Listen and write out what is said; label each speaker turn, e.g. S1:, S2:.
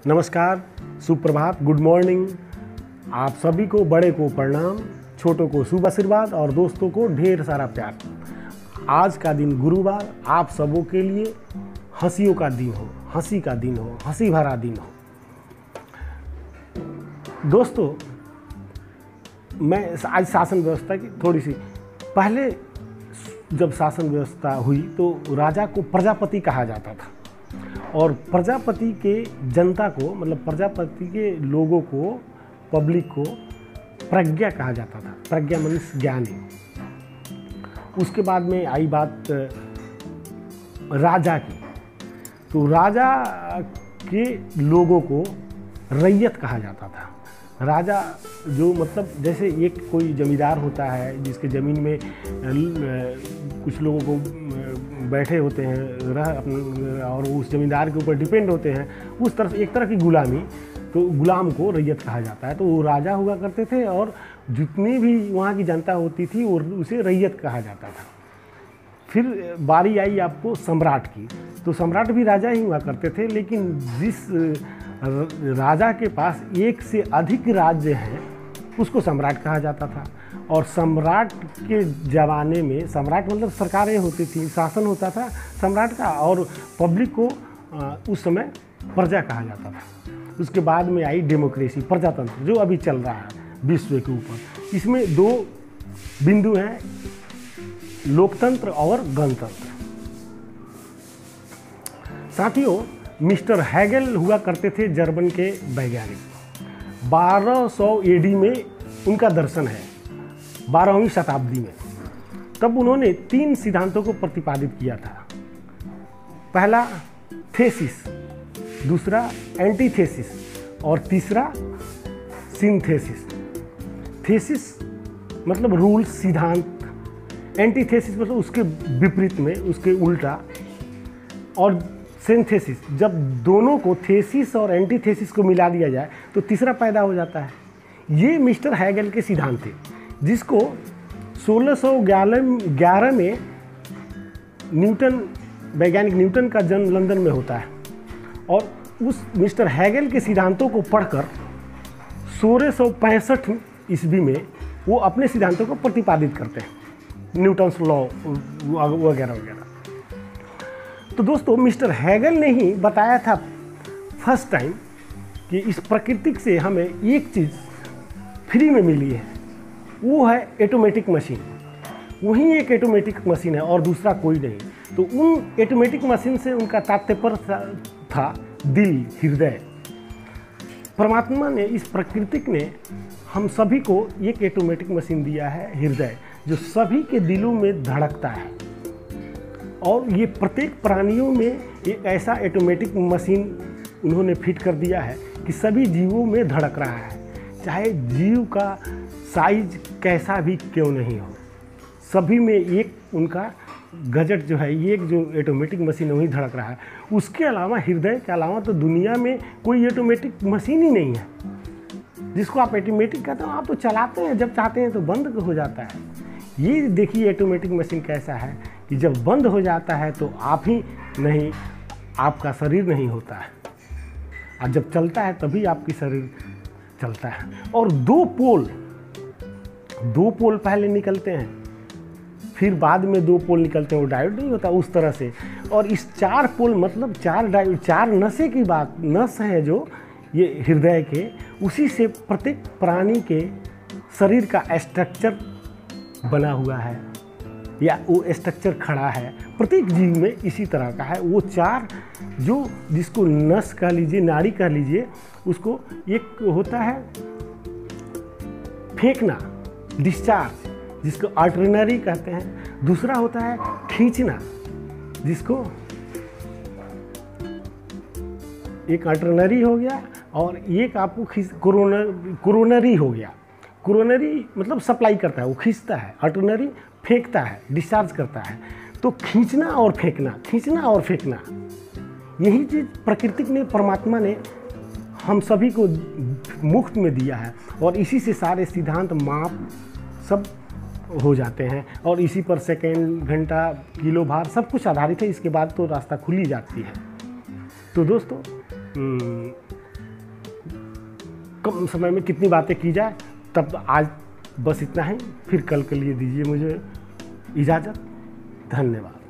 S1: नमस्कार, सुप्रभात, good morning. आप सभी को, बड़े को प्रणाम, छोटों को शुभ आशीर्वाद और दोस्तों को ढेर सारा प्यार। आज का दिन गुरुवार आप सबों के लिए हंसियों का दिन हो, हंसी का दिन हो, हंसी भरा दिन हो। दोस्तों, मैं आज शासन व्यवस्था की थोड़ी सी, पहले जब शासन व्यवस्था हुई तो राजा को प्रजापति कहा जाता था और प्रजापति के जनता को, मतलब प्रजापति के लोगों को, पब्लिक को प्रज्ञा कहा जाता था। प्रज्ञा मीन्स ज्ञानी। उसके बाद में आई बात राजा की, तो राजा के लोगों को रैयत कहा जाता था। राजा जो, मतलब जैसे एक कोई जमींदार होता है जिसके ज़मीन में कुछ लोगों को बैठे होते हैं और उस जमींदार के ऊपर डिपेंड होते हैं, उस तरफ एक तरह की गुलामी, तो गुलाम को रैयत कहा जाता है। तो वो राजा हुआ करते थे और जितनी भी वहाँ की जनता होती थी वो उसे रैयत कहा जाता था। फिर बारी आई आपको सम्राट की, तो सम्राट भी राजा ही हुआ करते थे, लेकिन जिस राजा के पास एक से अधिक राज्य हैं उसको सम्राट कहा जाता था। और सम्राट के ज़माने में, सम्राट मतलब सरकारें होती थी, शासन होता था सम्राट का, और पब्लिक को उस समय प्रजा कहा जाता था। उसके बाद में आई डेमोक्रेसी, प्रजातंत्र, जो अभी चल रहा है विश्व के ऊपर। इसमें दो बिंदु हैं, लोकतंत्र और गणतंत्र। साथियों, मिस्टर हेगेल हुआ करते थे जर्मन के वैज्ञानिक। 1200 एडी में उनका दर्शन है, 12वीं शताब्दी में। तब उन्होंने 3 सिद्धांतों को प्रतिपादित किया था। पहला थेसिस, दूसरा एंटीथेसिस और तीसरा सिंथेसिस। थेसिस मतलब रूल, सिद्धांत, एंटीथेसिस मतलब उसके विपरीत में, उसके उल्टा, और सिंथेसिस, जब दोनों को, थेसिस और एंटीथेसिस को मिला दिया जाए तो तीसरा पैदा हो जाता है। ये मिस्टर हेगेल के सिद्धांत थे, जिसको 1611 में न्यूटन, वैज्ञानिक न्यूटन का जन्म लंदन में होता है, और उस मिस्टर हेगेल के सिद्धांतों को पढ़कर 1665 ईस्वी में वो अपने सिद्धांतों को प्रतिपादित करते हैं, न्यूटन्स लॉ वगैरह वगैरह। तो दोस्तों, मिस्टर हेगेल ने ही बताया था फर्स्ट टाइम कि इस प्रकृति से हमें एक चीज़ फ्री में मिली है, वो है एटोमेटिक मशीन। वही एक एटोमेटिक मशीन है और दूसरा कोई नहीं। तो उन एटोमेटिक मशीन से उनका तात्पर्य था दिल, हृदय। परमात्मा ने, इस प्रकृति ने हम सभी को एक एटोमेटिक मशीन दिया है, हृदय, जो सभी के दिलों में धड़कता है। और ये प्रत्येक प्राणियों में एक ऐसा ऑटोमेटिक मशीन उन्होंने फिट कर दिया है कि सभी जीवों में धड़क रहा है, चाहे जीव का साइज कैसा भी क्यों नहीं हो, सभी में एक उनका गजट जो है, ये एक जो ऑटोमेटिक मशीन है वही धड़क रहा है। उसके अलावा, हृदय के अलावा तो दुनिया में कोई ऑटोमेटिक मशीन ही नहीं है। जिसको आप ऑटोमेटिक कहते हो, आप तो चलाते हैं, जब चाहते हैं तो बंद हो जाता है। ये देखिए ऑटोमेटिक मशीन कैसा है कि जब बंद हो जाता है तो आप ही नहीं, आपका शरीर नहीं होता है, और जब चलता है तभी आपकी शरीर चलता है। और दो पोल पहले निकलते हैं, फिर बाद में 2 पोल निकलते हैं, वो डायोड नहीं होता उस तरह से। और इस 4 पोल मतलब 4 डायोड, 4 नसें की बात, नस है जो ये हृदय के, उसी से प्रत्येक प्राणी के शरीर का स्ट्रक्चर बना हुआ है, या वो स्ट्रक्चर खड़ा है। प्रत्येक जीव में इसी तरह का है। वो 4 जो, जिसको नस कह लीजिए, नाड़ी कह लीजिए, उसको एक होता है फेंकना, डिस्चार्ज, जिसको आर्टरिनरी कहते हैं। दूसरा होता है खींचना, जिसको एक आर्टरिनरी हो गया, और एक आपको कोरोनरी हो गया। कोरोनरी मतलब सप्लाई करता है, वो खींचता है। आर्टरिनरी फेंकता है, डिस्चार्ज करता है। तो खींचना और फेंकना, खींचना और फेंकना, यही चीज़ प्रकृति ने, परमात्मा ने हम सभी को मुफ्त में दिया है। और इसी से सारे सिद्धांत, माप सब हो जाते हैं, और इसी पर सेकेंड, घंटा, किलो, भार सब कुछ आधारित है। इसके बाद तो रास्ता खुली जाती है। तो दोस्तों, कम समय में कितनी बातें की जाए। तब आज बस इतना ही, फिर कल के लिए दीजिए मुझे इजाज़त। धन्यवाद।